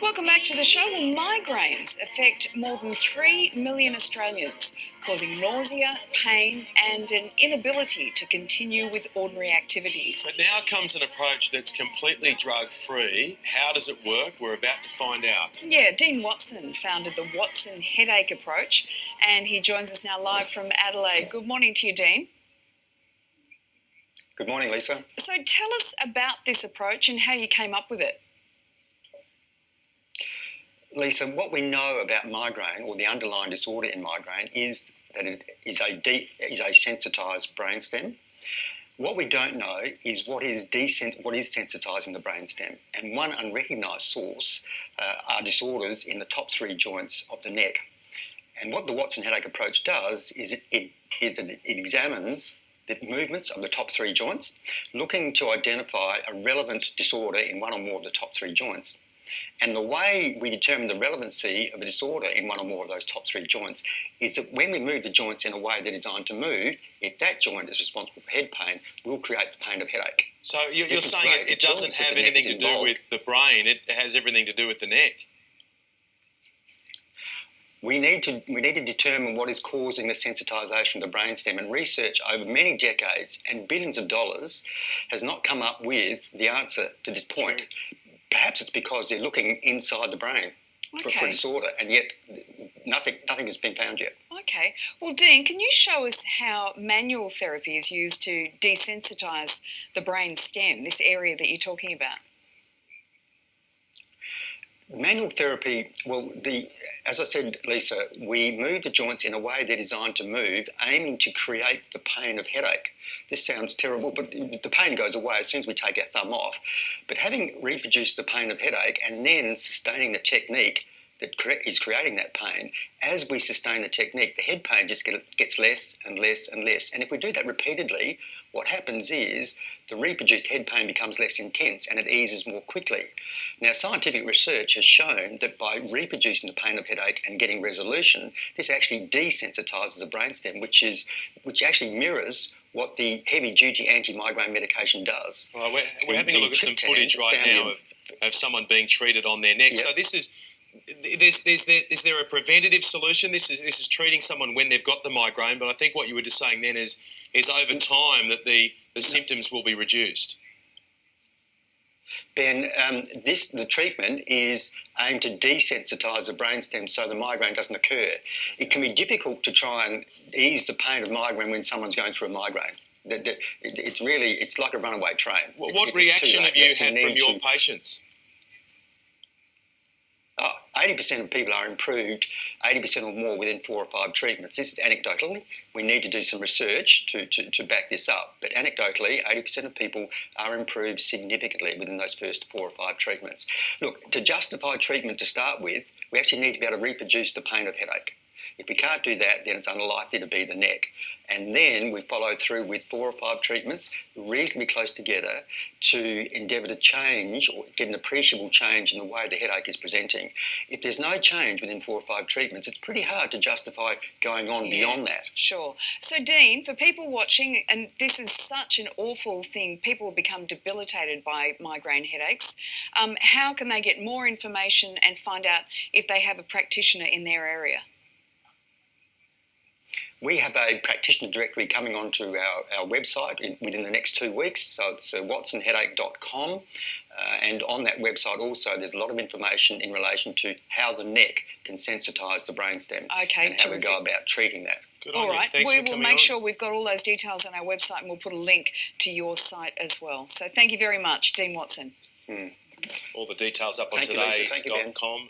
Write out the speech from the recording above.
Welcome back to the show. Well, migraines affect more than 3 million Australians, causing nausea, pain and an inability to continue with ordinary activities. But now comes an approach that's completely drug-free. How does it work? We're about to find out. Yeah, Dean Watson founded the Watson Headache Approach, and he joins us now live from Adelaide. Good morning to you, Dean. Good morning, Lisa. So tell us about this approach and how you came up with it. Lisa, what we know about migraine, or the underlying disorder in migraine, is that it is a sensitised brainstem. What we don't know is what is sensitising the brainstem. And one unrecognised source are disorders in the top three joints of the neck. And what the Watson Headache Approach does is it examines the movements of the top three joints, looking to identify a relevant disorder in one or more of the top three joints. And the way we determine the relevancy of a disorder in one or more of those top three joints is that when we move the joints in a way they're designed to move, if that joint is responsible for head pain, we'll create the pain of headache. So you're saying it doesn't have anything to do with the brain, it has everything to do with the neck? We need to determine what is causing the sensitisation of the brainstem, and research over many decades and billions of dollars has not come up with the answer to this point. Perhaps it's because they're looking inside the brain for a disorder, and yet nothing has been found yet. Okay. Well, Dean, can you show us how manual therapy is used to desensitise the brain stem, this area that you're talking about? Manual therapy, well, as I said, Lisa, we move the joints in a way they're designed to move, aiming to create the pain of headache. This sounds terrible, but the pain goes away as soon as we take our thumb off. But having reproduced the pain of headache and then sustaining the technique that is creating that pain, as we sustain the technique, the head pain just gets less and less and less. And if we do that repeatedly, what happens is the reproduced head pain becomes less intense and it eases more quickly. Now, scientific research has shown that by reproducing the pain of headache and getting resolution, this actually desensitises the brainstem, which actually mirrors what the heavy-duty anti-migraine medication does. Well, we're having a look at some footage right now of someone being treated on their neck. Yep. So this is... Is there a preventative solution? This is treating someone when they've got the migraine, but I think what you were just saying then is over time that the symptoms will be reduced. Ben, the treatment is aimed to desensitise the brainstem so the migraine doesn't occur. It can be difficult to try and ease the pain of migraine when someome's going through a migraine. It's like a runaway train. What reaction have you had from your patients? 80% of people are improved, 80% or more within 4 or 5 treatments. This is anecdotally. We need to do some research to back this up. But anecdotally, 80% of people are improved significantly within those first 4 or 5 treatments. Look, to justify treatment to start with, we actually need to be able to reproduce the pain of headache. If we can't do that, then it's unlikely to be the neck. And then we follow through with 4 or 5 treatments, reasonably close together, to endeavour to change or get an appreciable change in the way the headache is presenting. If there's no change within 4 or 5 treatments, it's pretty hard to justify going on beyond that. Sure. So, Dean, for people watching, and this is such an awful thing, people become debilitated by migraine headaches, how can they get more information and find out if they have a practitioner in their area? We have a practitioner directory coming onto our website within the next 2 weeks. So it's watsonheadache.com. And on that website also, there's a lot of information in relation to how the neck can sensitise the brainstem and how we go about treating that. All right. We will make sure we've got all those details on our website, and we'll put a link to your site as well. So thank you very much, Dean Watson. All the details up on today.com.au.